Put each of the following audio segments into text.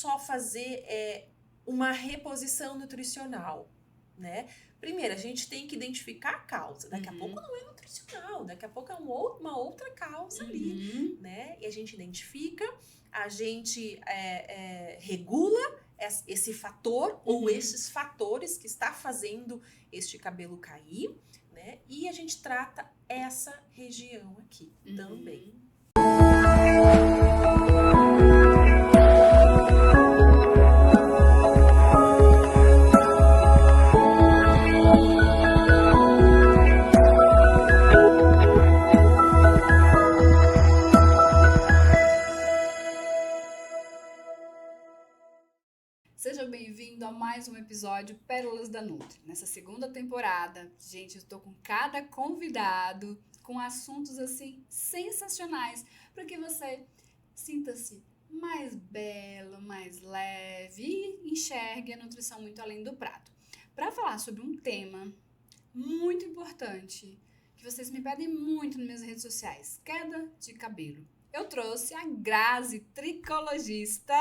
só fazer uma reposição nutricional, né? Primeiro, a gente tem que identificar a causa. Daqui a pouco não é nutricional, daqui a pouco é uma outra causa ali, né? E a gente identifica, a gente regula esse fator ou esses fatores que está fazendo este cabelo cair, né? E a gente trata essa região aqui também. Seja bem-vindo a mais um episódio Pérolas da Nutri. Nessa segunda temporada, gente, eu estou com cada convidado com assuntos assim sensacionais para que você sinta-se mais belo, mais leve e enxergue a nutrição muito além do prato. Para falar sobre um tema muito importante que vocês me pedem muito nas minhas redes sociais, queda de cabelo. Eu trouxe a Grazi, tricologista.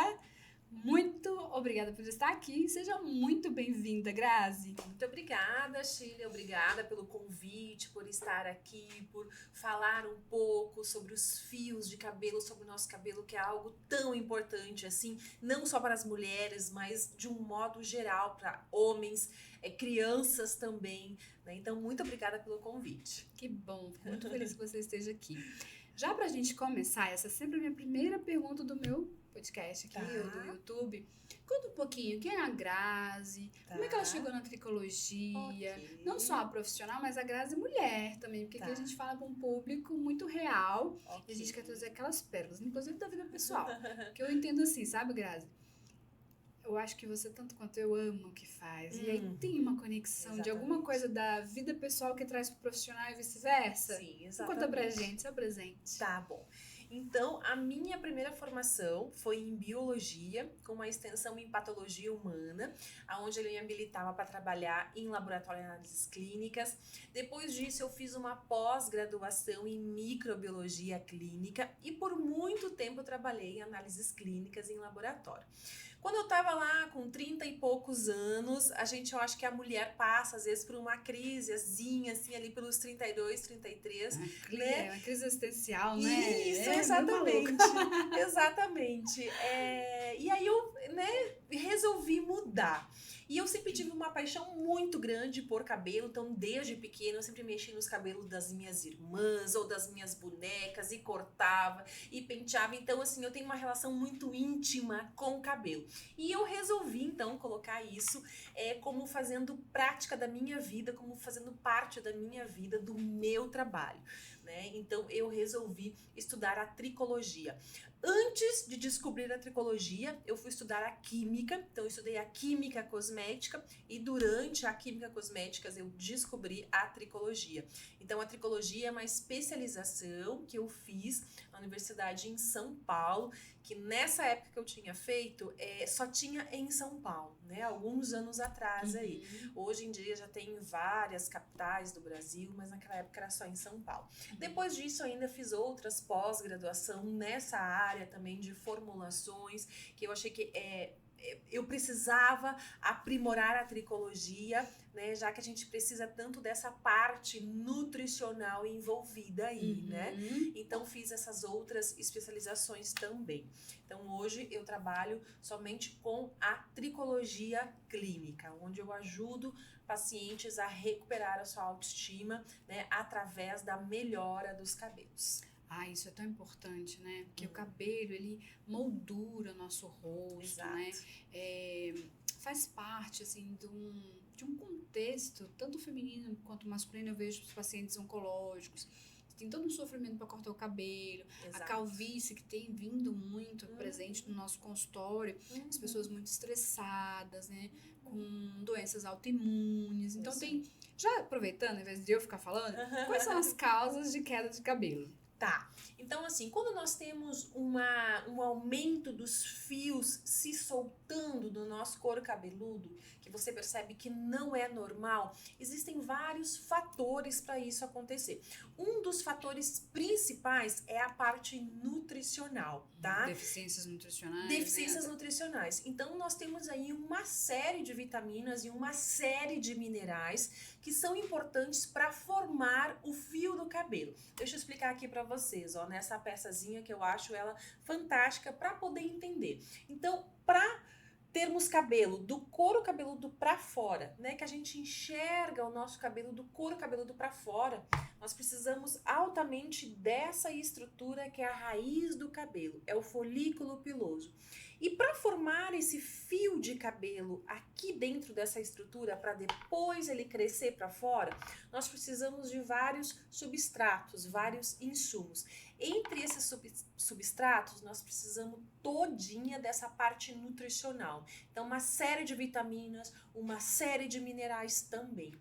Muito obrigada por estar aqui. Seja muito bem-vinda, Grazi. Muito obrigada, Shirley. Obrigada pelo convite, por estar aqui, por falar um pouco sobre os fios de cabelo, sobre o nosso cabelo, que é algo tão importante, assim, não só para as mulheres, mas de um modo geral, para homens, crianças também, né? Então, muito obrigada pelo convite. Que bom, fico muito feliz que você esteja aqui. Já pra gente começar, essa é sempre a minha primeira pergunta do meu podcast aqui, ou do YouTube. Conta um pouquinho, quem é a Grazi? Como é que ela chegou na tricologia? Okay. Não só a profissional, mas a Grazi mulher também, porque aqui a gente fala com um público muito real e a gente quer trazer aquelas pérolas, inclusive da vida pessoal. Que eu entendo assim, sabe, Grazi? Eu acho que você, tanto quanto eu, ama o que faz. E aí tem uma conexão de alguma coisa da vida pessoal que traz pro profissional e vice-versa? Sim, exatamente. Conta pra gente, seu presente. Tá bom. Então, a minha primeira formação foi em biologia, com uma extensão em patologia humana, onde ele me habilitava para trabalhar em laboratório de análises clínicas. Depois disso, eu fiz uma pós-graduação em microbiologia clínica e por muito tempo eu trabalhei em análises clínicas em laboratório. Quando eu tava lá com 30 e poucos anos, eu acho que a mulher passa, às vezes, por uma crisezinha, assim, ali pelos 32, 33, né? É uma crise existencial, né? Isso, exatamente. Exatamente. E aí eu, resolvi mudar. E eu sempre tive uma paixão muito grande por cabelo, então desde pequena eu sempre mexi nos cabelos das minhas irmãs ou das minhas bonecas e cortava e penteava. Então, assim, eu tenho uma relação muito íntima com o cabelo. E eu resolvi, então, colocar isso como fazendo prática da minha vida, como fazendo parte da minha vida, do meu trabalho, né? Então, eu resolvi estudar a tricologia. Antes de descobrir a tricologia, eu fui estudar a química, então eu estudei a química cosmética e durante a química cosmética eu descobri a tricologia. Então a tricologia é uma especialização que eu fiz na universidade em São Paulo, que nessa época que eu tinha feito, só tinha em São Paulo, né? Alguns anos atrás aí. Hoje em dia já tem em várias capitais do Brasil, mas naquela época era só em São Paulo. Depois disso, eu ainda fiz outras pós-graduação nessa área também de formulações, que eu achei que eu precisava aprimorar a tricologia, né, já que a gente precisa tanto dessa parte nutricional envolvida aí, né? Então, fiz essas outras especializações também. Então, hoje eu trabalho somente com a tricologia clínica, onde eu ajudo pacientes a recuperar a sua autoestima, né, através da melhora dos cabelos. Isso é tão importante, né? Porque o cabelo, ele moldura o nosso rosto, né? Faz parte, assim, de um contexto, tanto feminino quanto masculino. Eu vejo os pacientes oncológicos, tem todo um sofrimento para cortar o cabelo, a calvície que tem vindo muito presente no nosso consultório, as pessoas muito estressadas, né? Com doenças autoimunes. Então já aproveitando, ao invés de eu ficar falando, quais são as causas de queda de cabelo? Tá, então assim, quando nós temos um aumento dos fios se soltando fundo do nosso couro cabeludo, que você percebe que não é normal, existem vários fatores para isso acontecer. Um dos fatores principais é a parte nutricional, tá? Deficiências nutricionais. Deficiências nutricionais. Então, nós temos aí uma série de vitaminas e uma série de minerais que são importantes para formar o fio do cabelo. Deixa eu explicar aqui para vocês, ó, nessa peçazinha que eu acho ela fantástica para poder entender. Então, para termos cabelo do couro cabeludo para fora, né, que a gente enxerga o nosso cabelo do couro cabeludo para fora, nós precisamos altamente dessa estrutura que é a raiz do cabelo, é o folículo piloso. E para formar esse fio de cabelo aqui dentro dessa estrutura, para depois ele crescer para fora, nós precisamos de vários substratos, vários insumos. Entre esses substratos, nós precisamos todinha dessa parte nutricional. Então, uma série de vitaminas, uma série de minerais também.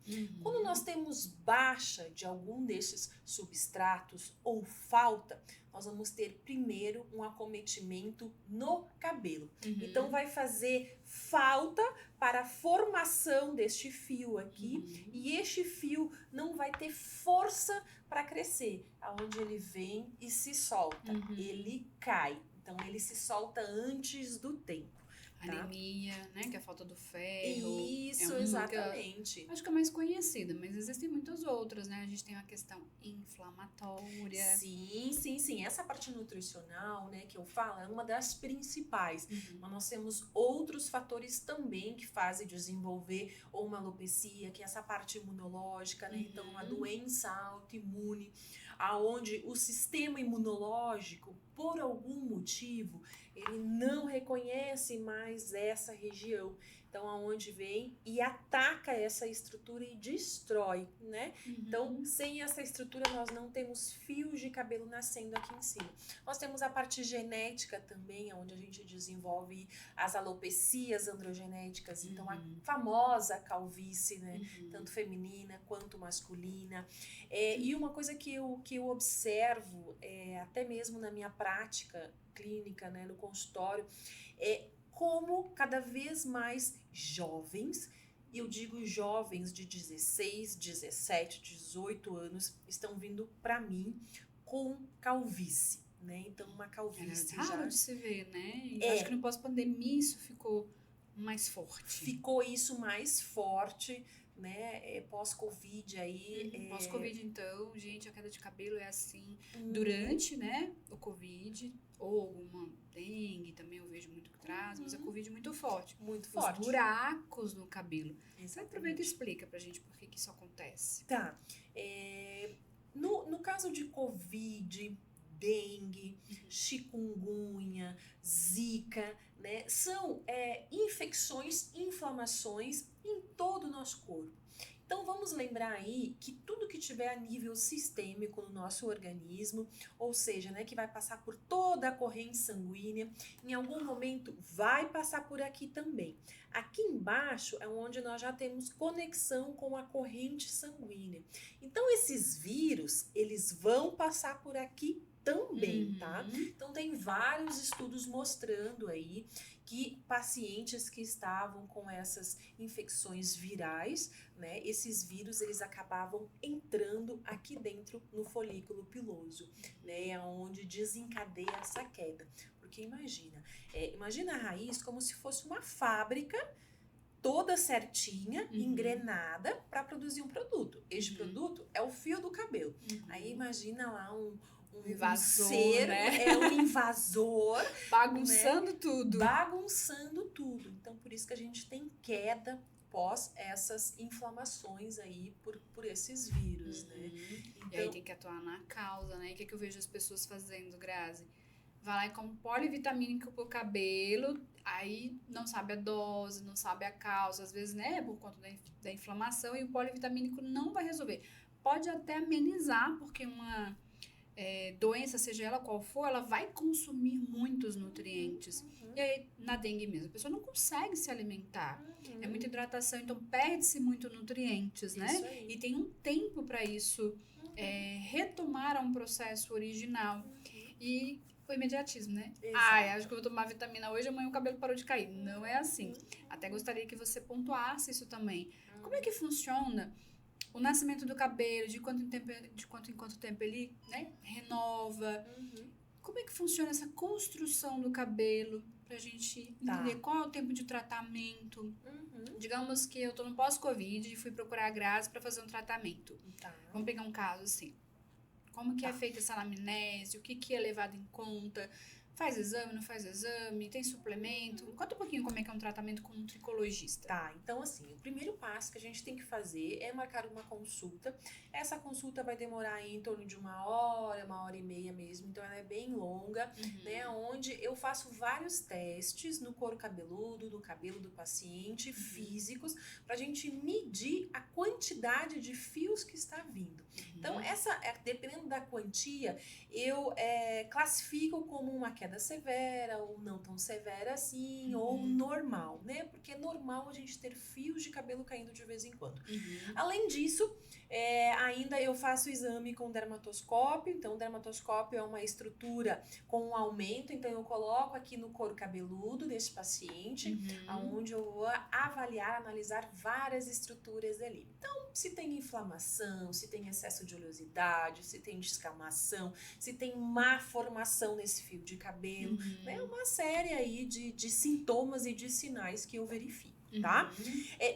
Quando nós temos baixa de algum desses substratos ou falta, nós vamos ter primeiro um acometimento no cabelo. Então, vai fazer falta para a formação deste fio aqui e este fio não vai ter força para crescer. Aonde ele vem e se solta, ele cai. Então, ele se solta antes do tempo. Tá? Anemia, né? Que é a falta do ferro. Isso, é exatamente. Acho que é mais conhecida, mas existem muitas outras, né? A gente tem uma questão inflamatória. Sim. Essa parte nutricional, né, que eu falo, é uma das principais. Mas nós temos outros fatores também que fazem desenvolver ou uma alopecia, que é essa parte imunológica, né? Então, uma doença autoimune, aonde o sistema imunológico, por algum motivo, ele não reconhece mais essa região. Então, aonde vem e ataca essa estrutura e destrói, né? Então, sem essa estrutura, nós não temos fios de cabelo nascendo aqui em cima. Nós temos a parte genética também, onde a gente desenvolve as alopecias androgenéticas. Então, a famosa calvície, né? Tanto feminina quanto masculina. E uma coisa que eu observo, até mesmo na minha prática clínica, né, no consultório, é como cada vez mais jovens, e eu digo jovens de 16, 17, 18 anos, estão vindo para mim com calvície, né? Então, uma calvície É raro já... de se ver, né? E acho que no pós-pandemia isso ficou mais forte. Ficou isso mais forte, né? Pós-Covid aí... Pós-Covid, então, gente, a queda de cabelo é assim, durante, né, o Covid, ou alguma dengue também eu vejo muito que traz, mas a Covid muito forte. Muito forte. Os buracos no cabelo. Exatamente. Você aproveita e explica pra gente por que isso acontece. Tá. No caso de Covid, dengue, chikungunya, zika, né? São infecções, inflamações em todo o nosso corpo. Então, vamos lembrar aí que tudo que tiver a nível sistêmico no nosso organismo, ou seja, né, que vai passar por toda a corrente sanguínea, em algum momento vai passar por aqui também. Aqui embaixo é onde nós já temos conexão com a corrente sanguínea. Então, esses vírus, eles vão passar por aqui também, tá? Então, tem vários estudos mostrando aí que pacientes que estavam com essas infecções virais, né, esses vírus, eles acabavam entrando aqui dentro no folículo piloso, né, é onde desencadeia essa queda. Porque imagina a raiz como se fosse uma fábrica toda certinha, engrenada, para produzir um produto. Este produto é o fio do cabelo. Aí imagina lá um invasor, ser, né? Um invasor. Bagunçando né? tudo. Bagunçando tudo. Então, por isso que a gente tem queda pós essas inflamações aí por esses vírus, né? Então, e aí tem que atuar na causa, né? E o que eu vejo as pessoas fazendo, Grazi? Vai lá e come polivitamínico pro cabelo, aí não sabe a dose, não sabe a causa, às vezes, né, por conta da inflamação, e o polivitamínico não vai resolver. Pode até amenizar, porque uma doença, seja ela qual for, ela vai consumir muitos nutrientes. E aí, na dengue mesmo, a pessoa não consegue se alimentar. É muita hidratação, então perde-se muito nutrientes, né? E tem um tempo para isso retomar a um processo original. E o imediatismo, né? Exato. Ai, acho que eu vou tomar vitamina hoje, amanhã o cabelo parou de cair. Não é assim. Até gostaria que você pontuasse isso também. Como é que funciona o nascimento do cabelo, de quanto em quanto tempo ele, né, renova? Como é que funciona essa construção do cabelo pra gente entender qual é o tempo de tratamento? Digamos que eu tô no pós-Covid e fui procurar a Grazi pra fazer um tratamento. Vamos pegar um caso assim. Como que é feita essa anamnese? O que é levado em conta? Faz exame, não faz exame? Tem suplemento? Conta um pouquinho como é que é um tratamento com um tricologista. Tá, então assim, o primeiro passo que a gente tem que fazer é marcar uma consulta. Essa consulta vai demorar aí em torno de 1 hora e meia mesmo, então ela é bem longa, né? Onde eu faço vários testes no couro cabeludo, no cabelo do paciente, físicos, pra gente medir a quantidade de fios que está vindo. Então, dependendo da quantia, eu classifico como uma queda severa, ou não tão severa assim, ou normal, né? Porque é normal a gente ter fios de cabelo caindo de vez em quando. Além disso, ainda eu faço exame com dermatoscópio. Então, o dermatoscópio é uma estrutura com um aumento. Então, eu coloco aqui no couro cabeludo desse paciente, onde eu vou avaliar, analisar várias estruturas ali. Então, se tem inflamação, se tem excesso de oleosidade, se tem descamação, se tem má formação nesse fio de cabelo, né? Uma série aí de sintomas e de sinais que eu verifico. Tá?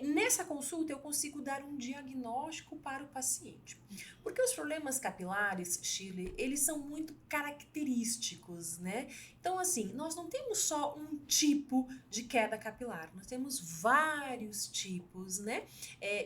Nessa consulta eu consigo dar um diagnóstico para o paciente. Porque os problemas capilares, Shirley, eles são muito característicos, né? Então, assim, nós não temos só um tipo de queda capilar, nós temos vários tipos, né?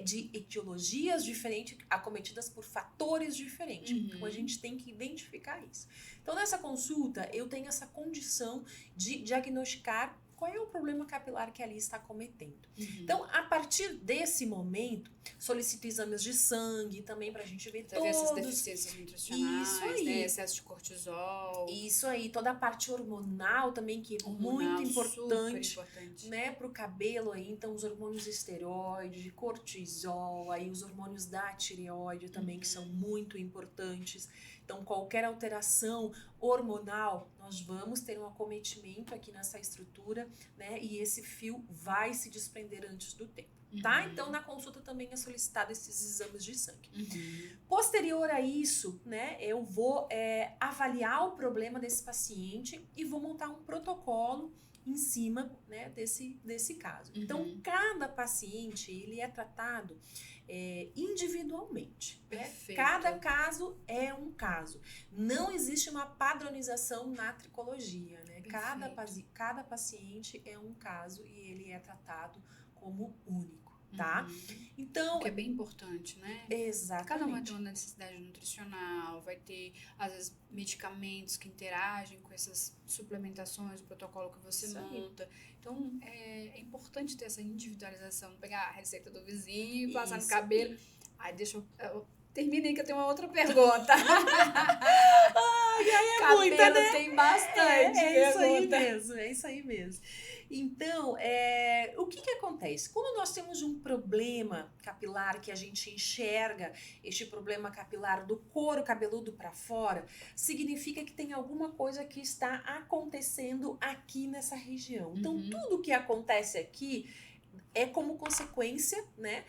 De etiologias diferentes, acometidas por fatores diferentes. Então, a gente tem que identificar isso. Então, nessa consulta, eu tenho essa condição de diagnosticar qual é o problema capilar que ali está cometendo. Então, a partir desse momento, solicito exames de sangue também pra gente ver todos... essas deficiências nutricionais, Isso aí. né? Excesso de cortisol. Isso aí, toda a parte hormonal também, que é muito importante, né, pro cabelo aí. Então, os hormônios esteroide, cortisol, aí os hormônios da tireoide também, que são muito importantes. Então, qualquer alteração hormonal, nós vamos ter um acometimento aqui nessa estrutura, né? E esse fio vai se desprender antes do tempo, tá? Então, na consulta também é solicitado esses exames de sangue. Posterior a isso, né? Eu vou avaliar o problema desse paciente e vou montar um protocolo em cima, né, desse caso. Então, cada paciente, ele é tratado individualmente. Perfeito. Cada caso é um caso. Não existe uma padronização na tricologia, né? Cada paciente é um caso e ele é tratado como único, tá? Então, que é bem importante, né? Exatamente. Cada um vai ter uma necessidade nutricional, vai ter, às vezes, medicamentos que interagem com essas suplementações, o protocolo que você monta. Então, é importante ter essa individualização, não pegar a receita do vizinho, passar no cabelo. Aí, deixa eu termine aí que eu tenho uma outra pergunta. Cabelo muita, né? Tem bastante. É isso aí mesmo. Então, o que acontece? Quando nós temos um problema capilar, que a gente enxerga este problema capilar do couro cabeludo para fora, significa que tem alguma coisa que está acontecendo aqui nessa região. Então, tudo que acontece aqui é como consequência, né?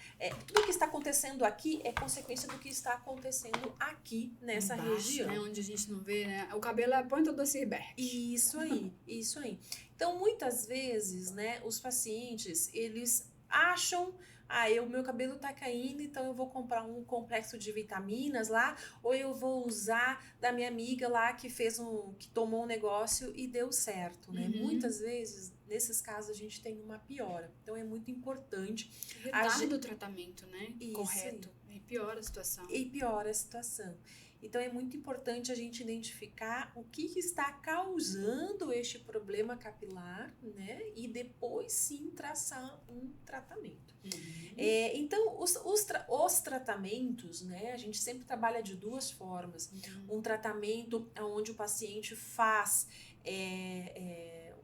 Tudo que está acontecendo aqui é consequência do que está acontecendo aqui nessa região. Né? Onde a gente não vê, né? O cabelo é a ponta do iceberg. Isso aí, isso aí. Então, muitas vezes, né, os pacientes, eles acham, o meu cabelo tá caindo, então eu vou comprar um complexo de vitaminas lá, ou eu vou usar da minha amiga lá que tomou um negócio e deu certo, né? Muitas vezes, nesses casos, a gente tem uma piora. Então, é muito importante. Retarda o tratamento, né? Isso correto. Aí. E piora a situação. Então, é muito importante a gente identificar o que está causando este problema capilar, né? E depois, sim, traçar um tratamento. Então, os tratamentos, né? A gente sempre trabalha de duas formas. Um tratamento onde o paciente faz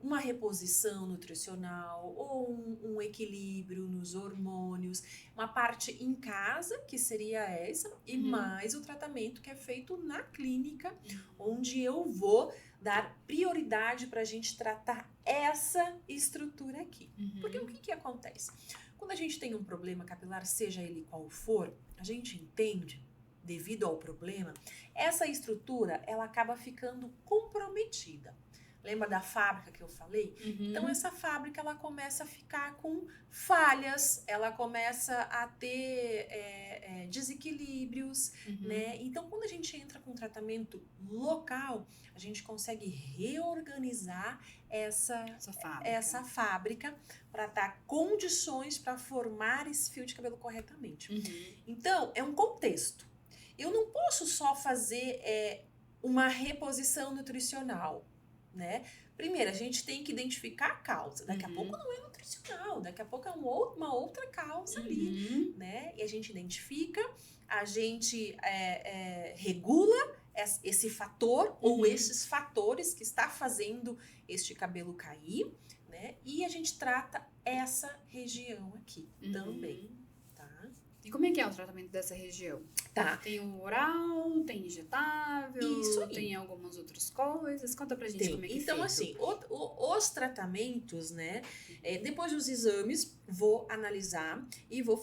uma reposição nutricional ou um equilíbrio nos hormônios, uma parte em casa, que seria essa, e mais o tratamento que é feito na clínica, onde eu vou dar prioridade para a gente tratar essa estrutura aqui. Porque o que acontece? Quando a gente tem um problema capilar, seja ele qual for, a gente entende, devido ao problema, essa estrutura ela acaba ficando comprometida. Lembra da fábrica que eu falei? Então, essa fábrica, ela começa a ficar com falhas, ela começa a ter desequilíbrios, né? Então, quando a gente entra com tratamento local, a gente consegue reorganizar essa fábrica para dar condições para formar esse fio de cabelo corretamente. Então, é um contexto. Eu não posso só fazer uma reposição nutricional, né? Primeiro, a gente tem que identificar a causa. Daqui a pouco não é nutricional, daqui a pouco é uma outra causa ali, né? E a gente identifica, a gente regula esse fator ou esses fatores que está fazendo este cabelo cair, né? E a gente trata essa região aqui também, tá? E como é que é o tratamento dessa região? Tá. Tem o oral, tem injetável, Isso aí. tem algumas outras coisas. Conta pra gente como é que Então, é assim, os tratamentos, né? Depois dos exames, vou analisar e vou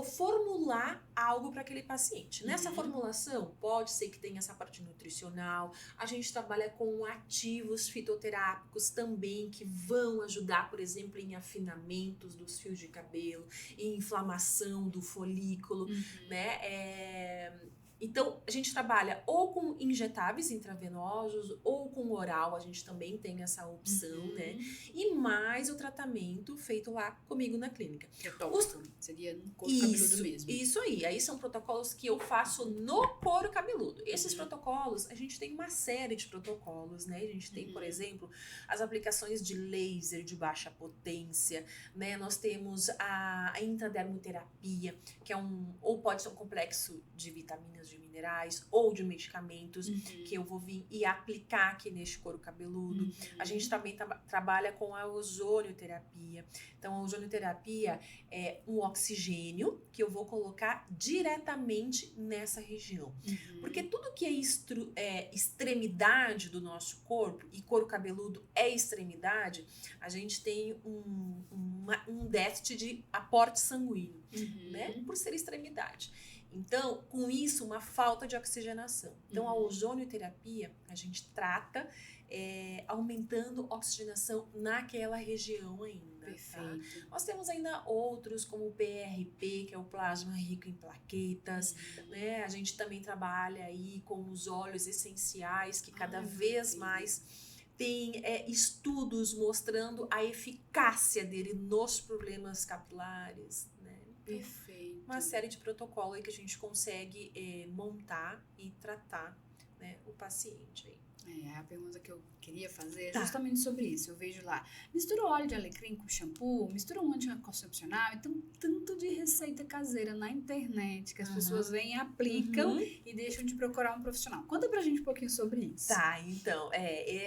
formular algo para aquele paciente. Nessa formulação, pode ser que tenha essa parte nutricional. A gente trabalha com ativos fitoterápicos também, que vão ajudar, por exemplo, em afinamentos dos fios de cabelo, em inflamação do folículo, né? Então, a gente trabalha ou com injetáveis intravenosos ou com oral, a gente também tem essa opção, né? E mais o tratamento feito lá comigo na clínica. Seria no couro cabeludo mesmo. Isso aí são protocolos que eu faço no couro cabeludo. Esses protocolos, a gente tem uma série de protocolos, né? A gente tem, por exemplo, as aplicações de laser de baixa potência, né? Nós temos a intradermoterapia, que ou pode ser um complexo de vitaminas, de minerais ou de medicamentos que eu vou vir e aplicar aqui neste couro cabeludo. A gente também trabalha com a ozonioterapia. Então, a ozonioterapia é um oxigênio que eu vou colocar diretamente nessa região. Porque tudo que é extremidade do nosso corpo, e couro cabeludo é extremidade, a gente tem um déficit de aporte sanguíneo, né? Por ser extremidade. Então, com isso, uma falta de oxigenação. Então, a ozonioterapia, a gente trata aumentando a oxigenação naquela região ainda. Perfeito. Tá? Nós temos ainda outros, como o PRP, que é o plasma rico em plaquetas, né? A gente também trabalha aí com os óleos essenciais, que cada vez mais tem estudos mostrando a eficácia dele nos problemas capilares, né? Perfeito. Uma série de protocolos aí que a gente consegue montar e tratar, né, o paciente aí. A pergunta que eu queria fazer é justamente sobre isso. Eu vejo lá, mistura óleo de alecrim com shampoo, mistura um anticoncepcional, então tanto de receita caseira na internet que as pessoas vêm e aplicam e deixam de procurar um profissional. Conta pra gente um pouquinho sobre isso. Tá, então,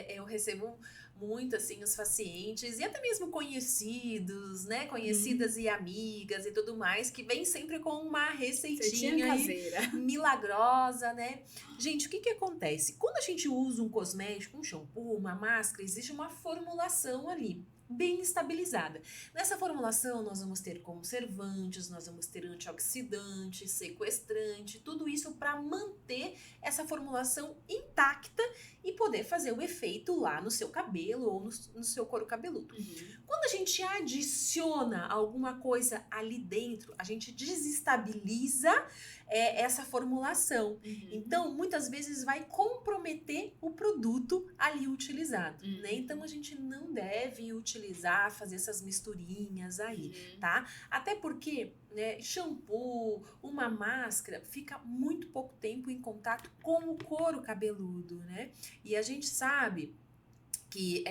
eu recebo muito, assim, os pacientes e até mesmo conhecidos, né, conhecidas e amigas e tudo mais, que vem sempre com uma receitinha caseira milagrosa, né? Gente, o que acontece? Quando a gente usa um cosmético, um shampoo, uma máscara, existe uma formulação ali, bem estabilizada. Nessa formulação, nós vamos ter conservantes, nós vamos ter antioxidante, sequestrante, tudo isso para manter essa formulação intacta e poder fazer o efeito lá no seu cabelo ou no seu couro cabeludo. Quando a gente adiciona alguma coisa ali dentro, a gente desestabiliza essa formulação. Então, muitas vezes vai comprometer o produto ali utilizado, né? Então, a gente não deve fazer essas misturinhas aí, tá? Até porque, né, shampoo, uma máscara, fica muito pouco tempo em contato com o couro cabeludo, né? E a gente sabe que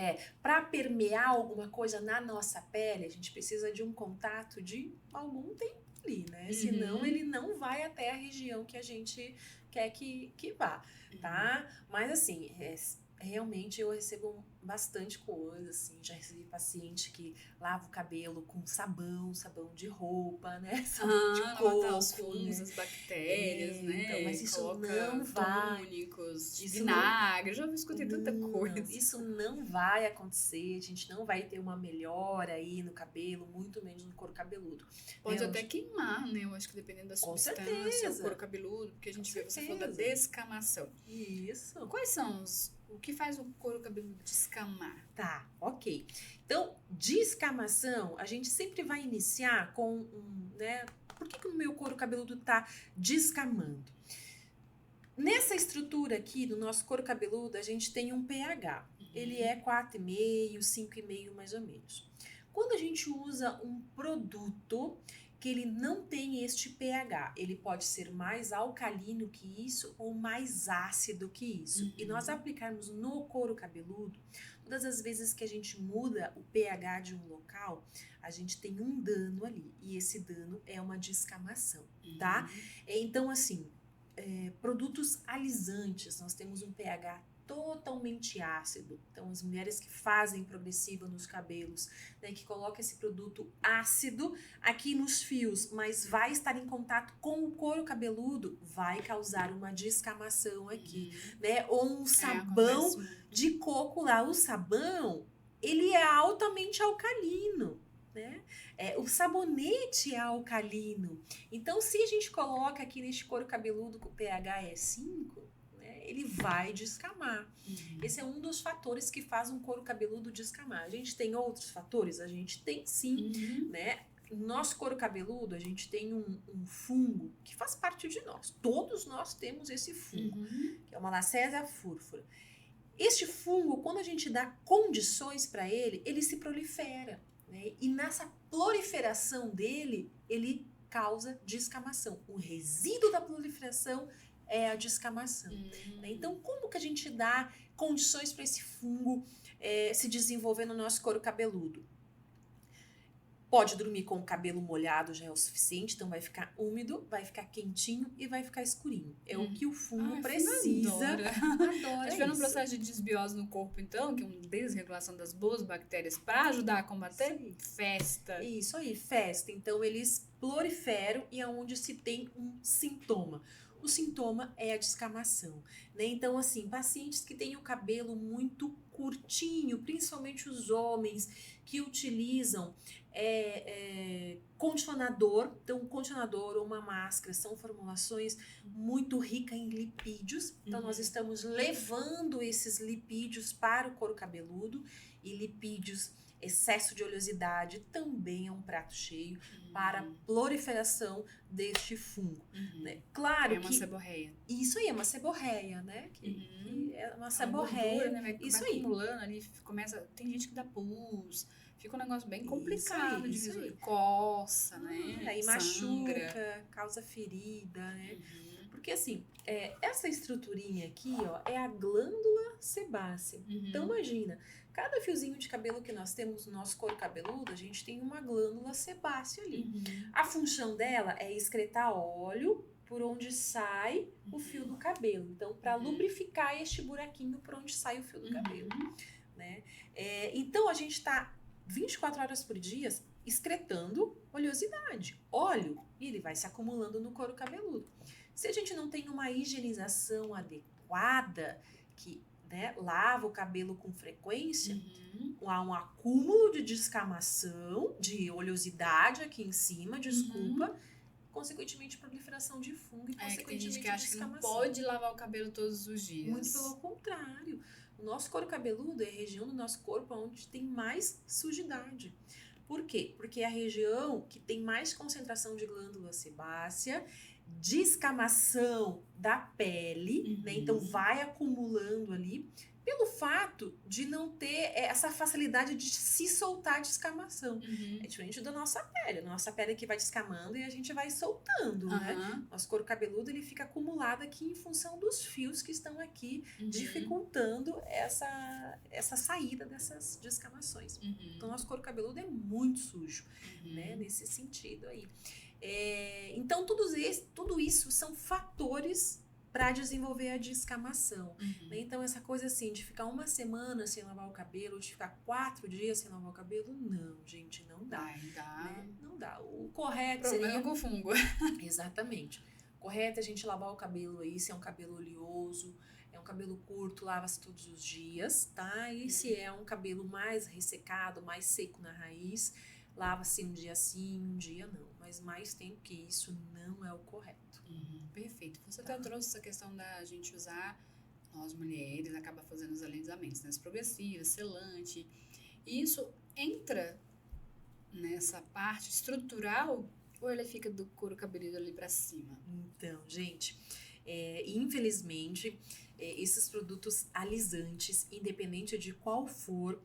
para permear alguma coisa na nossa pele, a gente precisa de um contato de algum tempo ali, né? Senão ele não vai até a região que a gente quer que vá, tá? Mas assim, realmente eu recebo bastante coisa, assim. Já recebi paciente que lava o cabelo com sabão de roupa, né? Sabão de matar coco, os fungos, né? as bactérias, né? Então, mas isso Coloca não vai. tônicos, Isso vinagre, já escutei tanta não, coisa. isso não vai acontecer, a gente não vai ter uma melhora aí no cabelo, muito menos no couro cabeludo. Pode né? até queimar, né? Eu acho que dependendo da Com substância, certeza. o couro cabeludo, porque a gente vê, você falou da certeza. descamação. Isso. Quais são o que faz o couro cabeludo descamar? Tá, ok. Então, descamação, a gente sempre vai iniciar com né? Por que o meu couro cabeludo tá descamando? Nessa estrutura aqui do nosso couro cabeludo, a gente tem um pH. Ele é 4,5, 5,5 mais ou menos. Quando a gente usa um produto que ele não tem este pH, ele pode ser mais alcalino que isso ou mais ácido que isso. E nós aplicarmos no couro cabeludo, todas as vezes que a gente muda o pH de um local, a gente tem um dano ali. E esse dano é uma descamação, tá? Então, assim, produtos alisantes, nós temos um pH totalmente ácido. Então, as mulheres que fazem progressiva nos cabelos, né, que colocam esse produto ácido aqui nos fios, mas vai estar em contato com o couro cabeludo, vai causar uma descamação aqui, né? Ou um sabão de coco lá. O sabão, ele é altamente alcalino, né? O sabonete é alcalino. Então, se a gente coloca aqui neste couro cabeludo que o pH é 5, né, ele vai descamar. Esse é um dos fatores que faz um couro cabeludo descamar. A gente tem outros fatores? A gente tem sim, né? No nosso couro cabeludo, a gente tem um fungo que faz parte de nós. Todos nós temos esse fungo, que é uma Lacésia furfura. Este fungo, quando a gente dá condições para ele, ele se prolifera. Né? E nessa proliferação dele, ele causa descamação. O resíduo da proliferação é a descamação. Né? Então, como que a gente dá condições para esse fungo se desenvolver no nosso couro cabeludo? Pode dormir com o cabelo molhado, já é o suficiente, então vai ficar úmido, vai ficar quentinho e vai ficar escurinho. É o que o fungo precisa. Adora. Estiver um processo de desbiose no corpo, então, que é uma desregulação das boas bactérias para ajudar a combater, festa. Isso aí, festa. Então, eles proliferam e é onde se tem um sintoma. O sintoma é a descamação, né? Então, assim, pacientes que têm o cabelo muito curtinho, principalmente os homens que utilizam condicionador. Então, um condicionador ou uma máscara são formulações muito ricas em lipídios. Então, nós estamos levando esses lipídios para o couro cabeludo. E lipídios, excesso de oleosidade também é um prato cheio para a proliferação deste fungo. Né? Claro que... É uma seborreia. Isso aí, é uma seborreia, né? Que é uma seborreia. Gordura, né? Isso vai aí. acumulando ali, começa... Tem gente que dá pus, fica um negócio bem complicado de visualizar. Coça, né? Aí machuca, causa ferida, né? Porque assim, essa estruturinha aqui, ó, é a glândula sebácea. Então imagina, cada fiozinho de cabelo que nós temos no nosso couro cabeludo, a gente tem uma glândula sebácea ali. A função dela é excretar óleo por onde sai o fio do cabelo. Então, para lubrificar este buraquinho por onde sai o fio do cabelo. Né? Então, a gente está 24 horas por dia excretando oleosidade, óleo, e ele vai se acumulando no couro cabeludo. Se a gente não tem uma higienização adequada, que lava o cabelo com frequência, há um acúmulo de descamação, de oleosidade aqui em cima, consequentemente proliferação de fungo e consequentemente tem gente que acha que não descamação. pode lavar o cabelo todos os dias. Muito pelo contrário. O nosso couro cabeludo é a região do nosso corpo onde tem mais sujidade. Por quê? Porque é a região que tem mais concentração de glândula sebácea, descamação da pele, né? Então vai acumulando ali, pelo fato de não ter essa facilidade de se soltar a descamação. É diferente da nossa pele. A nossa pele que vai descamando e a gente vai soltando, né? Nosso couro cabeludo, ele fica acumulado aqui em função dos fios que estão aqui, dificultando essa saída dessas descamações. Então, nosso couro cabeludo é muito sujo, né? Nesse sentido aí. Então, tudo isso são fatores para desenvolver a descamação. Uhum. Né? Então, essa coisa assim, de ficar uma semana sem lavar o cabelo, de ficar 4 dias sem lavar o cabelo, não, gente, não dá. Ai, dá. Né? Não dá. O correto Problema seria... com fungo. Exatamente. Correto é a gente lavar o cabelo aí, se é um cabelo oleoso, é um cabelo curto, lava-se todos os dias, tá? E se é um cabelo mais ressecado, mais seco na raiz, lava-se um dia sim, um dia não. Mas mais tempo que isso não é o correto. Perfeito. Você até trouxe essa questão da gente usar, nós mulheres, acaba fazendo os alisamentos, né? As progressivas, selante. Isso entra nessa parte estrutural ou ele fica do couro cabeludo ali pra cima? Então, gente, infelizmente, esses produtos alisantes, independente de qual for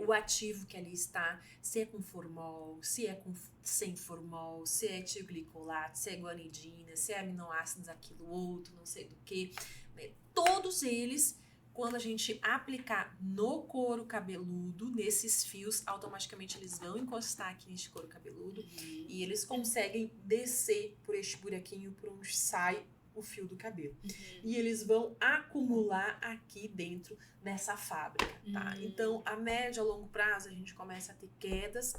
o ativo que ali está, se é com formol, se é sem formol, se é etilglicolato, se é guanidina, se é aminoácidos, aquilo outro, não sei do que, né? Todos eles, quando a gente aplicar no couro cabeludo, nesses fios, automaticamente eles vão encostar aqui neste couro cabeludo e eles conseguem descer por este buraquinho por onde sai o fio do cabelo. E eles vão acumular aqui dentro dessa fábrica, tá? Então, a médio a longo prazo, a gente começa a ter quedas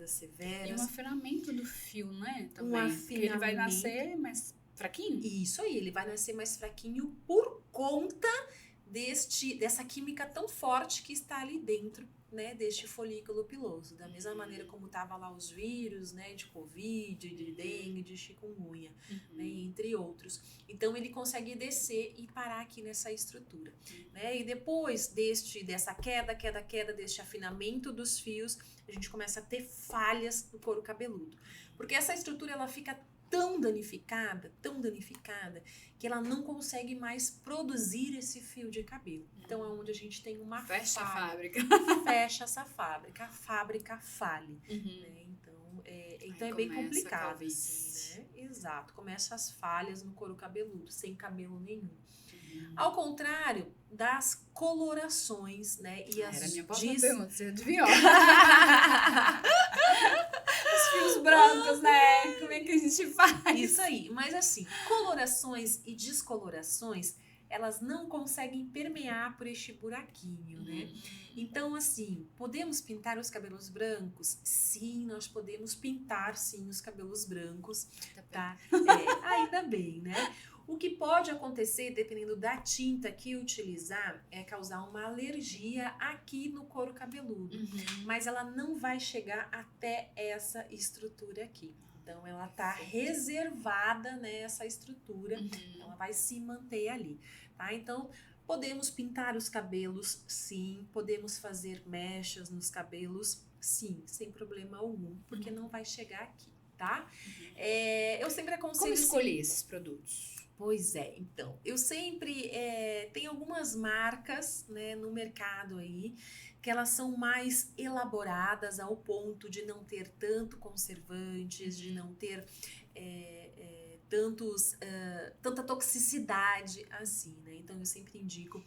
severas. E um afinamento do fio, né? Também. Um afinamento. Porque ele vai nascer mais fraquinho? Isso aí, ele vai nascer mais fraquinho por conta dessa química tão forte que está ali dentro, né, deste folículo piloso. Da mesma maneira como tava lá os vírus, né, de Covid, de dengue, de chikungunya, né, entre outros. Então, ele consegue descer e parar aqui nessa estrutura. Né? E depois dessa queda, deste afinamento dos fios, a gente começa a ter falhas no couro cabeludo. Porque essa estrutura, ela fica tão danificada, que ela não consegue mais produzir esse fio de cabelo. Então, é onde a gente tem uma Fecha a fábrica. Fecha essa fábrica. A fábrica fale. Né? Então é bem complicado. Assim, né? Exato. Começa as falhas no couro cabeludo, sem cabelo nenhum. Ao contrário das colorações, né? E Era a minha próxima pergunta, você adivinhou? Os fios brancos, né? Como é que a gente faz? Isso aí. Mas assim, colorações e descolorações, elas não conseguem permear por este buraquinho, né? Então, assim, podemos pintar os cabelos brancos? Sim, nós podemos pintar, sim, os cabelos brancos, tá? Ainda bem, né? O que pode acontecer, dependendo da tinta que utilizar, é causar uma alergia aqui no couro cabeludo. Mas ela não vai chegar até essa estrutura aqui. Então, ela tá reservada nessa estrutura, ela vai se manter ali, tá? Então, podemos pintar os cabelos, sim. Podemos fazer mechas nos cabelos, sim, sem problema algum, porque não vai chegar aqui, tá? Eu sempre aconselho... Como escolher esses produtos? Pois é, então, eu sempre... tem algumas marcas, né, no mercado aí, que elas são mais elaboradas ao ponto de não ter tanto conservantes, de não ter tanta toxicidade assim, né? Então, eu sempre indico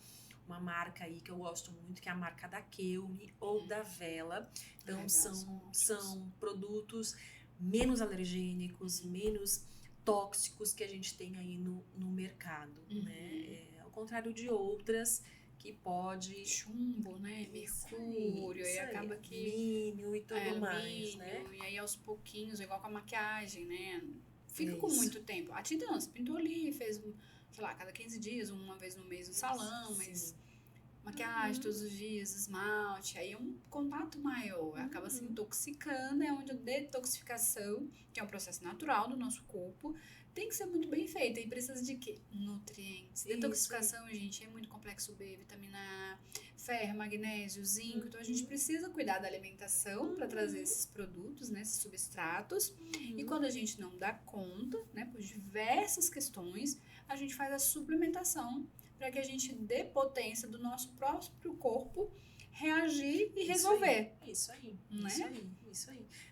uma marca aí que eu gosto muito, que é a marca da Kelme ou da Vela. Então, são produtos menos alergênicos, menos tóxicos que a gente tem aí no mercado, né? Ao contrário de outras que pode... Chumbo, né? Mercúrio, e acaba que... Alumínio e tudo mais, né? E aí, aos pouquinhos, igual com a maquiagem, né? Fica com muito tempo. A tinta não, você pintou ali, fez, sei lá, cada 15 dias, uma vez no mês no salão, mas maquiagem todos os dias, esmalte, aí é um contato maior, acaba se intoxicando, é onde a detoxificação, que é um processo natural do nosso corpo, tem que ser muito bem feita. E precisa de quê? Nutrientes. Detoxificação, gente, é muito complexo B, vitamina A, ferro, magnésio, zinco. Então, a gente precisa cuidar da alimentação para trazer esses produtos, né, esses substratos. E quando a gente não dá conta, né, por diversas questões, a gente faz a suplementação para que a gente dê potência do nosso próprio corpo reagir e resolver. Isso aí.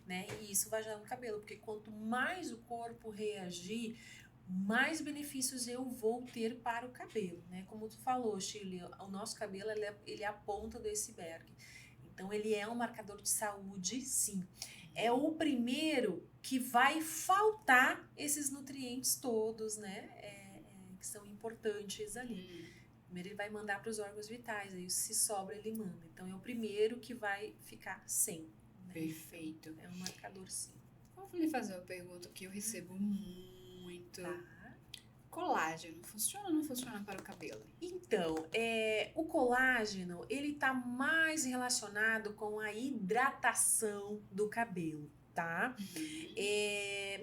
Né? E isso vai gerar no cabelo, porque quanto mais o corpo reagir, mais benefícios eu vou ter para o cabelo, né? Como tu falou, Shirley, o nosso cabelo ele é a ponta do iceberg. Então, ele é um marcador de saúde, sim. É o primeiro que vai faltar esses nutrientes todos, né? que são importantes ali. Primeiro ele vai mandar para os órgãos vitais, aí se sobra ele manda. Então é o primeiro que vai ficar sem. Né? Perfeito. É um marcador sim. Vou lhe fazer uma pergunta que eu recebo muito. Tá. Colágeno, funciona ou não funciona para o cabelo? Então, o colágeno, ele tá mais relacionado com a hidratação do cabelo, tá?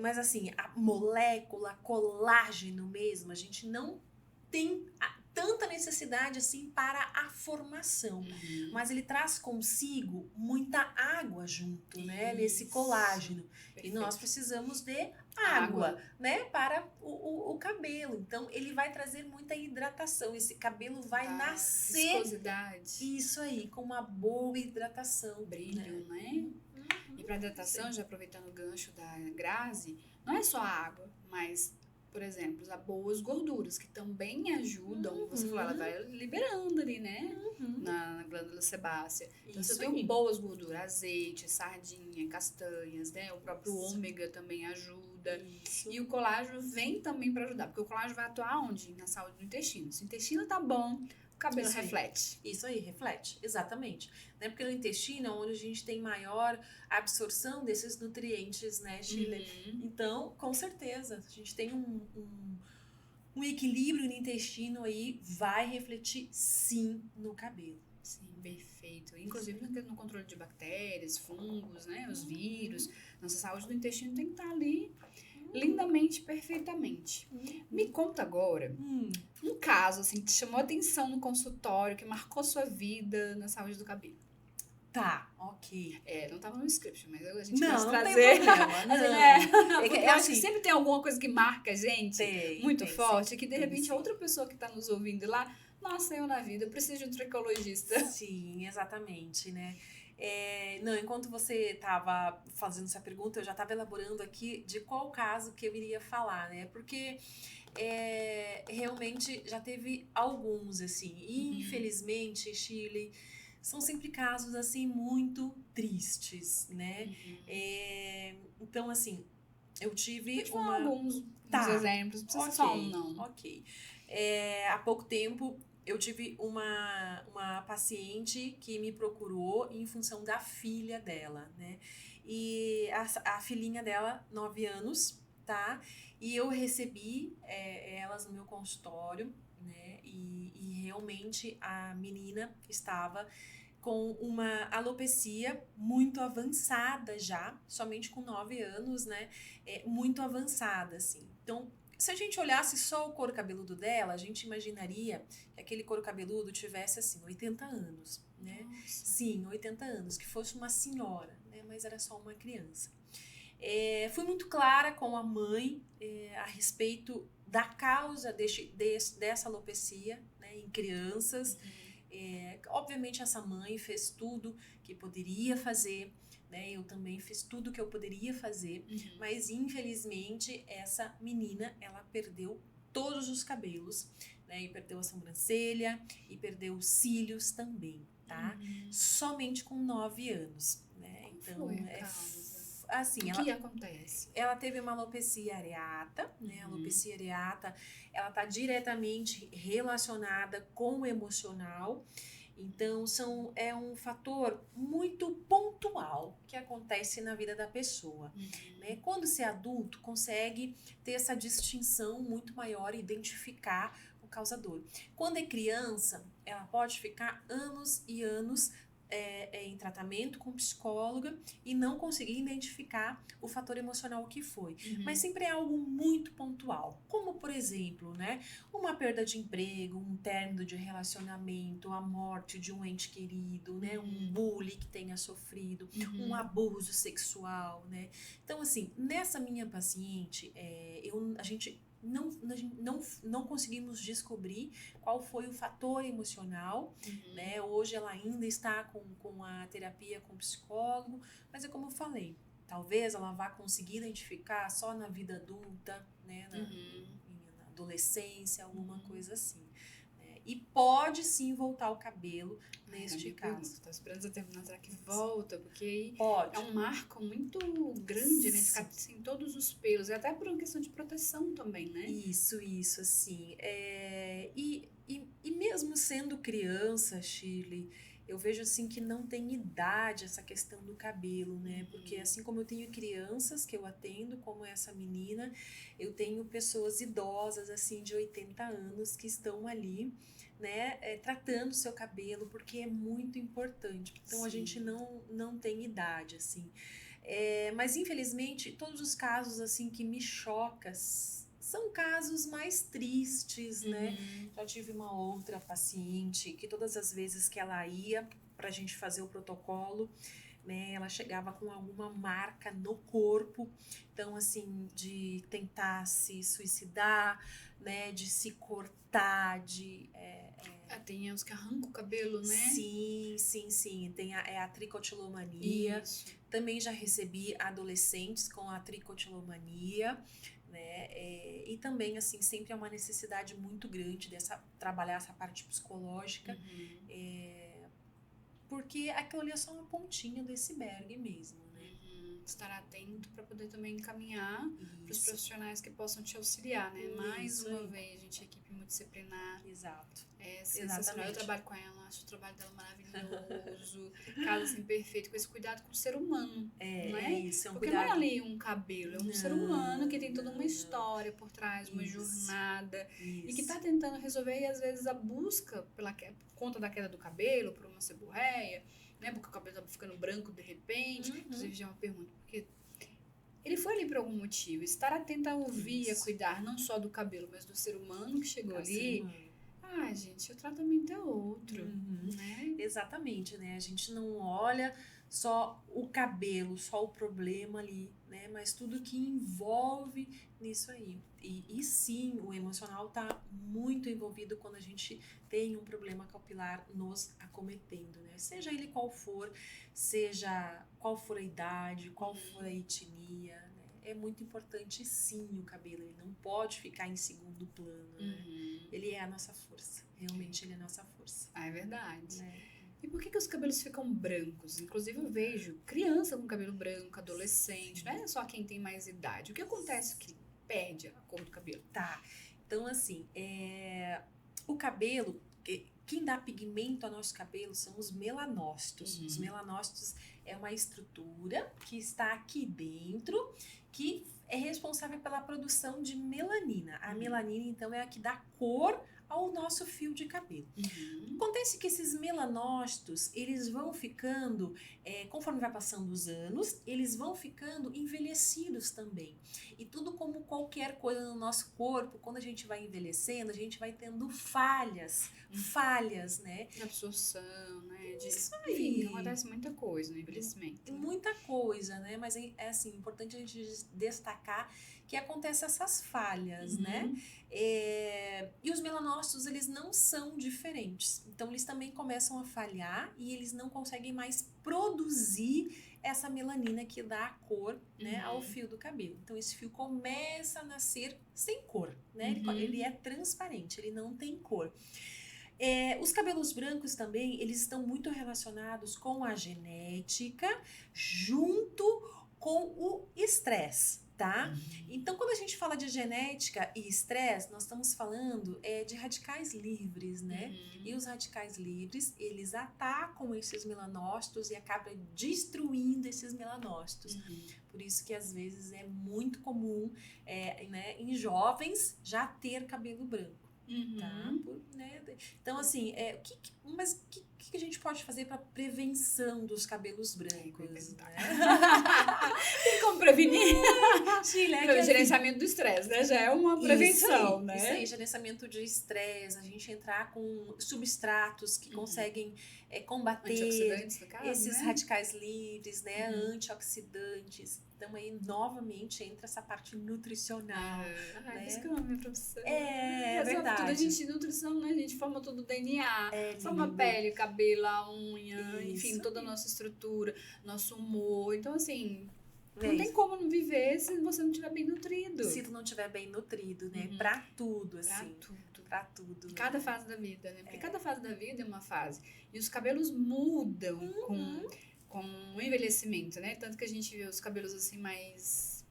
Mas assim, a molécula colágeno mesmo, a gente não tem tanta necessidade assim para a formação. Mas ele traz consigo muita água junto, né? Nesse colágeno. Perfeito. E nós precisamos de água, né? Para o cabelo. Então, ele vai trazer muita hidratação. Esse cabelo vai nascer. Viscosidade. Isso aí, com uma boa hidratação. Brilho, né? E para hidratação, já aproveitando o gancho da Grazi, não é só a água, mas, por exemplo, as boas gorduras, que também ajudam. Você falou, ela vai liberando ali, né? Na glândula sebácea. Então, Isso você tem boas gorduras, azeite, sardinha, castanhas, né? O próprio ômega também ajuda. Isso. E o colágeno vem também para ajudar, porque o colágeno vai atuar onde? Na saúde do intestino. Se o intestino tá bom, o cabelo reflete. Isso aí, reflete, exatamente. Né? Porque no intestino é onde a gente tem maior absorção desses nutrientes, né, Shirley? Então, com certeza, a gente tem um equilíbrio no intestino aí, vai refletir sim no cabelo. Sim, perfeito. Inclusive no controle de bactérias, fungos, né, os vírus. Nossa saúde do intestino tem que estar ali lindamente, perfeitamente. Me conta agora um caso assim, que te chamou a atenção no consultório, que marcou sua vida na saúde do cabelo. Tá, ok. Não estava no script, mas a gente Não, pode não trazer. tem problema, não. Eu acho que sempre tem alguma coisa que marca a gente muito tem, forte, sim, que de repente outra pessoa que está nos ouvindo lá, nossa, eu na vida, eu preciso de um tricologista. Sim, exatamente, né? Não, enquanto você estava fazendo essa pergunta, eu já estava elaborando aqui de qual caso que eu iria falar, né? Porque realmente já teve alguns, assim. E, infelizmente, Shirley, são sempre casos, assim, muito tristes, né? Então, assim, eu tive Pode falar alguns exemplos, não precisa ser só um, não. Ok. Há pouco tempo, eu tive uma paciente que me procurou em função da filha dela, né? E a filhinha dela, 9 anos, tá? E eu recebi elas no meu consultório, né? E realmente a menina estava com uma alopecia muito avançada já, somente com 9 anos, né? Muito avançada, assim. Então, se a gente olhasse só o couro cabeludo dela, a gente imaginaria que aquele couro cabeludo tivesse, assim, 80 anos, né? Nossa. Sim, 80 anos, que fosse uma senhora, né? Mas era só uma criança. Fui muito clara com a mãe a respeito da causa dessa alopecia, né, em crianças. Obviamente essa mãe fez tudo que poderia fazer, né? Eu também fiz tudo que eu poderia fazer, mas infelizmente essa menina, ela perdeu todos os cabelos, né? E perdeu a sobrancelha e perdeu os cílios também, tá? Somente com 9 anos, né? Então, foi a causa? Assim, o que acontece? Ela teve uma alopecia areata, né? A alopecia areata, ela tá diretamente relacionada com o emocional. Então, é um fator muito pontual que acontece na vida da pessoa. Né? Quando você é adulto, consegue ter essa distinção muito maior e identificar o causador. Quando é criança, ela pode ficar anos e anos em tratamento com psicóloga e não conseguir identificar o fator emocional que foi. Mas sempre é algo muito pontual. Como, por exemplo, né, uma perda de emprego, um término de relacionamento, a morte de um ente querido, né, um bullying que tenha sofrido, um abuso sexual, né? Então, assim, nessa minha paciente, a gente não conseguimos descobrir qual foi o fator emocional, né? Hoje ela ainda está com a terapia com o psicólogo, mas é como eu falei, talvez ela vá conseguir identificar só na vida adulta, né? Na adolescência, alguma coisa assim. Né? e pode sim voltar o cabelo neste caso. Tô esperando você terminar, será que volta? Porque aí Pode. é um marco muito grande, né? Ficar sem todos os pelos. É até por uma questão de proteção também, né? Isso, assim. E mesmo sendo criança, Shirley, eu vejo assim que não tem idade essa questão do cabelo, né? Porque assim como eu tenho crianças que eu atendo, como essa menina, eu tenho pessoas idosas, assim, de 80 anos que estão ali, né, tratando o seu cabelo, porque é muito importante. Então a Sim. gente não tem idade, assim. Mas infelizmente todos os casos assim que me chocam são casos mais tristes, né? Já tive uma outra paciente que todas as vezes que ela ia pra gente fazer o protocolo, né, ela chegava com alguma marca no corpo, então assim, de tentar se suicidar, né, de se cortar, Tem uns que arrancam o cabelo, né? Sim. Tem a tricotilomania. Isso. Também já recebi adolescentes com a tricotilomania, né? E também, assim, sempre é uma necessidade muito grande trabalhar essa parte psicológica, porque aquilo ali é só uma pontinha do iceberg mesmo, né? Estar atento para poder também encaminhar para os Isso. profissionais que possam te auxiliar, né? Mais Isso uma aí. vez, gente, equipe multidisciplinar. Exato. É sensacional. Exatamente. Eu trabalho com ela, acho o trabalho dela maravilhoso. Caso assim, perfeito, com esse cuidado com o ser humano. É isso, é um Porque cuidado. não é ali um cabelo, é um ser humano que tem toda uma não. história por trás, uma Isso. jornada. E que Isso. tá tentando resolver, e às vezes a busca por conta da queda do cabelo, por uma seborreia, né? Porque o cabelo tá ficando branco de repente. Inclusive, já é uma pergunta, porque ele foi ali por algum motivo. Estar atento a ouvir, Isso. a cuidar não só do cabelo, mas do ser humano que chegou É o ser ali. humano. Gente, o tratamento é outro, né? Exatamente, né? A gente não olha só o cabelo, só o problema ali, né? Mas tudo que envolve nisso aí. E sim, o emocional tá muito envolvido quando a gente tem um problema capilar nos acometendo, né? Seja ele qual for, seja qual for a idade, qual for a etnia, né? É muito importante sim o cabelo, ele não pode ficar em segundo plano, né? Ele é a nossa força, realmente ele é a nossa força. É verdade. Né? E por que os cabelos ficam brancos? Inclusive eu vejo criança com cabelo branco, adolescente, não é só quem tem mais idade. O que acontece que perde a cor do cabelo? Tá, então assim, o cabelo, quem dá pigmento ao nosso cabelo são os melanócitos. Os melanócitos é uma estrutura que está aqui dentro, que é responsável pela produção de melanina. A melanina, então, é a que dá cor ao nosso fio de cabelo. Acontece que esses melanócitos, eles vão ficando, conforme vai passando os anos, eles vão ficando envelhecidos também. E tudo como qualquer coisa no nosso corpo, quando a gente vai envelhecendo, a gente vai tendo falhas, né? De absorção, né? Isso aí. Enfim, acontece muita coisa no envelhecimento. Muita coisa, né? Mas é assim, importante a gente destacar que acontecem essas falhas, né? E os melanócitos, eles não são diferentes. Então, eles também começam a falhar e eles não conseguem mais produzir essa melanina que dá a cor, né, ao fio do cabelo. Então, esse fio começa a nascer sem cor, né? Ele é transparente, ele não tem cor. Os cabelos brancos também, eles estão muito relacionados com a genética junto com o estresse, tá? Então, quando a gente fala de genética e estresse, nós estamos falando de radicais livres, né? E os radicais livres, eles atacam esses melanócitos e acabam destruindo esses melanócitos. Por isso que, às vezes, é muito comum, né, em jovens já ter cabelo branco. Tá? Né? Então, assim, mas o que a gente pode fazer para prevenção dos cabelos brancos? Né? Tem como prevenir? O gerenciamento do estresse, né? Já é uma prevenção, né? Isso aí, gerenciamento de estresse, a gente entrar com substratos que conseguem combater antioxidantes, no caso, esses né? radicais livres, né? Antioxidantes. Então, aí, novamente, entra essa parte nutricional. Né? Isso que é a minha profissão. É verdade. Tudo a gente, nutrição, né? A gente forma todo o DNA, forma a pele, cabelo, a unha, enfim, toda a nossa estrutura, nosso humor. Então, assim, Não tem como não viver se você não estiver bem nutrido. Se tu não estiver bem nutrido, né? Pra tudo, assim. Pra tudo. Cada fase da vida, né? Porque cada fase da vida é uma fase. E os cabelos mudam com o envelhecimento, né? Tanto que a gente vê os cabelos assim mais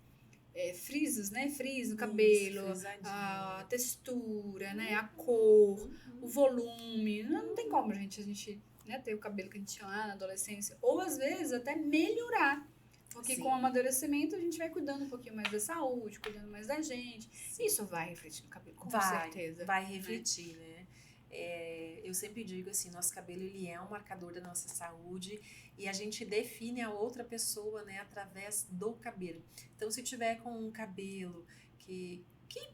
frisos, né? Frizz no cabelo, a textura, né? A cor, o volume. Não tem como, gente, a gente né, ter o cabelo que a gente tinha lá na adolescência. Ou às vezes até melhorar. Porque com o amadurecimento a gente vai cuidando um pouquinho mais da saúde, cuidando mais da gente. Sim. Isso vai refletir no cabelo, com certeza. Vai refletir, né? Eu sempre digo assim, nosso cabelo ele é um marcador da nossa saúde e a gente define a outra pessoa, né, através do cabelo. Então, se tiver com um cabelo que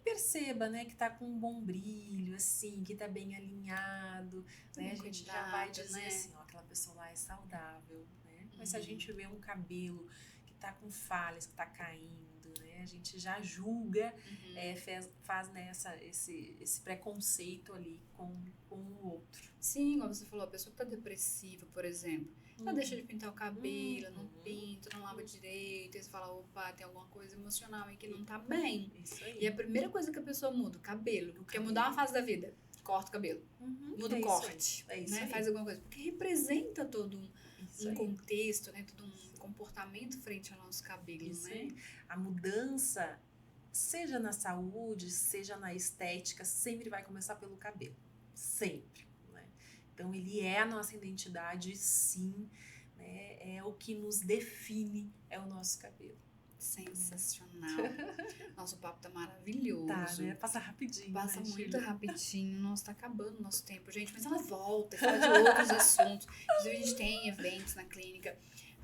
perceba, né, que tá com um bom brilho, assim, que tá bem alinhado, né, a gente já vai dizer, né? Assim, ó, aquela pessoa lá é saudável, né? Mas se a gente vê um cabelo que tá com falhas, que tá caindo, né, a gente já julga, faz né, esse preconceito ali com o outro. Sim, como você falou, a pessoa que tá depressiva, por exemplo, ela deixa de pintar o cabelo, não pinta, não lava direito, e você fala, opa, tem alguma coisa emocional aí que não tá bem. Isso aí. E a primeira coisa que a pessoa muda, o cabelo, quer mudar uma fase da vida, corta o cabelo, muda o corte, né? Faz alguma coisa, porque representa todo um contexto, né? Todo um comportamento frente ao nosso cabelo, isso né? Aí. A mudança, seja na saúde, seja na estética, sempre vai começar pelo cabelo, sempre. Então, ele é a nossa identidade, sim, né? É o que nos define, é o nosso cabelo. Sensacional. Nosso papo tá maravilhoso. Tá, né? Passa rapidinho. Passa muito rapidinho. Nossa, tá acabando o nosso tempo, gente. Mas ela volta e fala de outros assuntos. Inclusive, a gente tem eventos na clínica.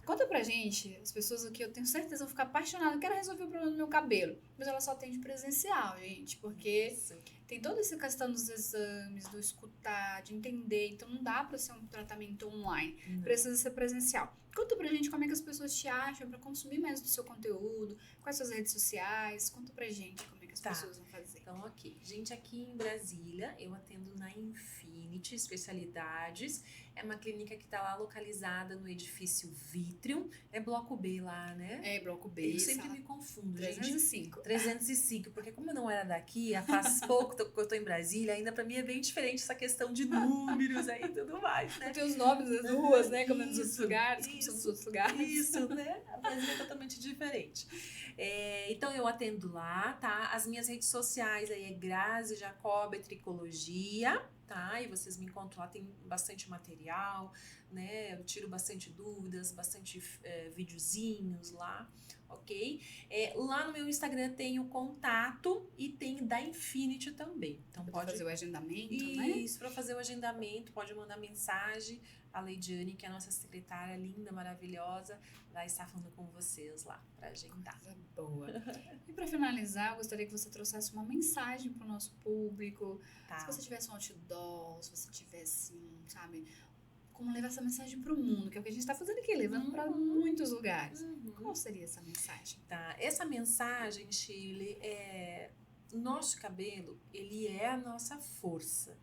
Conta pra gente, as pessoas aqui, eu tenho certeza, vão ficar apaixonadas. Eu quero resolver o problema do meu cabelo. Mas ela só atende presencial, gente. Porque tem toda essa questão dos exames, do escutar, de entender. Então, não dá pra ser um tratamento online. Precisa ser presencial. Conta pra gente como é que as pessoas te acham pra consumir mais do seu conteúdo. Quais suas redes sociais. Conta pra gente como é que as pessoas vão fazer. Então, ok. Gente, aqui em Brasília, eu atendo na Infinity Especialidades. É uma clínica que tá lá localizada no edifício Vitrium. É bloco B lá, né? É, bloco B. Eu sempre me confundo, 305. Gente. 305. Porque como eu não era daqui, faz pouco que eu tô em Brasília, ainda pra mim é bem diferente essa questão de números aí e tudo mais, né? Tem os nomes das ruas, né? Como nos outros lugares, como são nos outros lugares. Isso, né? A Brasília é totalmente diferente. Então, eu atendo lá, tá? As minhas redes sociais aí é Grazi Jacob Tricologia, tá? E vocês me encontram lá, tem bastante material, né? Eu tiro bastante dúvidas, bastante videozinhos lá, ok? Lá no meu Instagram tem o contato e tem da Infinity também. Então, pode fazer o agendamento, né? Isso, para fazer o agendamento, pode mandar mensagem. A Leidiane, que é a nossa secretária linda, maravilhosa, vai estar falando com vocês lá para agendar. Coisa boa. E para finalizar, eu gostaria que você trouxesse uma mensagem para o nosso público. Tá. Se você tivesse um outdoor, se você tivesse, sabe, como levar essa mensagem para o mundo, que é o que a gente está fazendo aqui, levando para muitos lugares. Qual seria essa mensagem? Tá. Essa mensagem, Shirley, nosso cabelo, ele é a nossa força,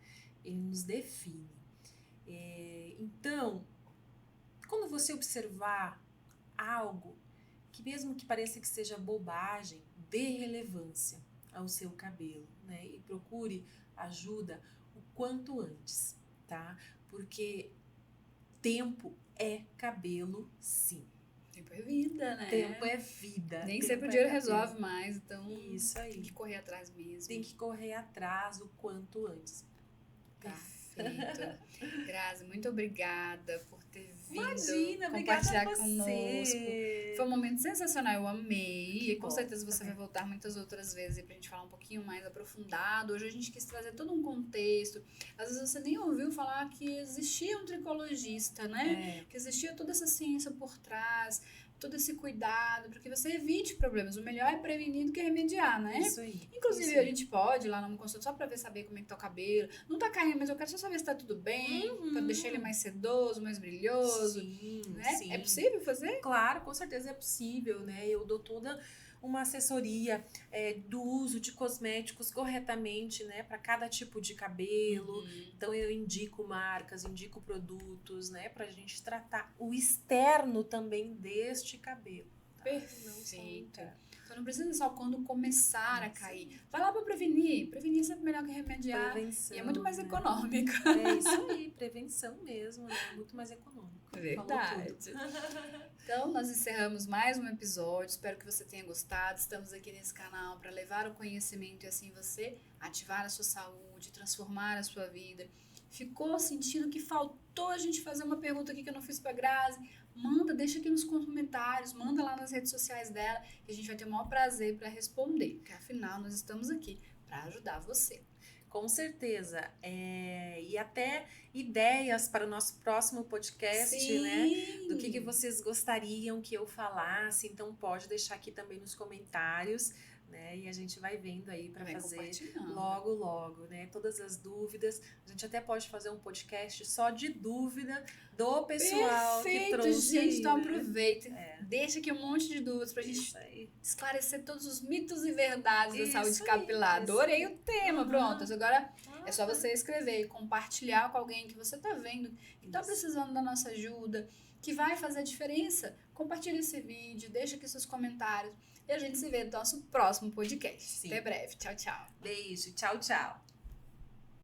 ele nos define. Então, quando você observar algo que mesmo que pareça que seja bobagem, dê relevância ao seu cabelo, né? E procure ajuda o quanto antes, tá? Porque tempo é cabelo, sim. Tempo é vida, né? Tempo é vida. Nem sempre o dinheiro resolve mais, então isso aí. Tem que correr atrás mesmo. Tem que correr atrás o quanto antes. Tá. Perfeito. Grazi, muito obrigada por ter vindo. Imagina, compartilhar obrigada a conosco. Foi um momento sensacional, eu amei. E com certeza você também vai voltar muitas outras vezes pra gente falar um pouquinho mais aprofundado. Hoje a gente quis trazer todo um contexto. Às vezes você nem ouviu falar que existia um tricologista, né? Que existia toda essa ciência por trás, todo esse cuidado, para que você evite problemas. O melhor é prevenir do que remediar, né? Isso aí. Inclusive, isso aí. A gente pode ir lá numa consulta só pra saber como é que tá o cabelo. Não tá caindo, mas eu quero só saber se tá tudo bem, pra deixar ele mais sedoso, mais brilhoso. Sim, né? sim. É possível fazer? Claro, com certeza é possível, né? Eu dou toda uma assessoria do uso de cosméticos corretamente, né, para cada tipo de cabelo. Então eu indico marcas, indico produtos, né, para a gente tratar o externo também deste cabelo. Tá? Perfeito. Então não precisa só quando começar a cair. Vai lá para prevenir. Prevenir é sempre melhor que remediar. Prevenção, E é muito mais né? econômico. É isso aí, prevenção mesmo, né? Muito mais econômico. Verdade. Então, nós encerramos mais um episódio. Espero que você tenha gostado. Estamos aqui nesse canal para levar o conhecimento e assim você ativar a sua saúde, transformar a sua vida. Ficou sentindo que faltou a gente fazer uma pergunta aqui que eu não fiz para Grazi? Manda, deixa aqui nos comentários, manda lá nas redes sociais dela, que a gente vai ter o maior prazer para responder, porque afinal nós estamos aqui para ajudar você. Com certeza. E até ideias para o nosso próximo podcast, Sim. né? Do que vocês gostariam que eu falasse. Então, pode deixar aqui também nos comentários, né? E a gente vai vendo aí para fazer logo, né? Todas as dúvidas. A gente até pode fazer um podcast só de dúvida do pessoal que trouxe. Gente, aí, então né? aproveita. Deixa aqui um monte de dúvidas pra gente esclarecer todos os mitos e verdades da saúde capilar. Adorei o tema, pronto. Agora é só você escrever e compartilhar com alguém que você tá vendo, que tá precisando da nossa ajuda, que vai fazer a diferença. Compartilha esse vídeo, deixa aqui seus comentários e a gente se vê no nosso próximo podcast. Até breve. Tchau, tchau. Beijo. Tchau, tchau.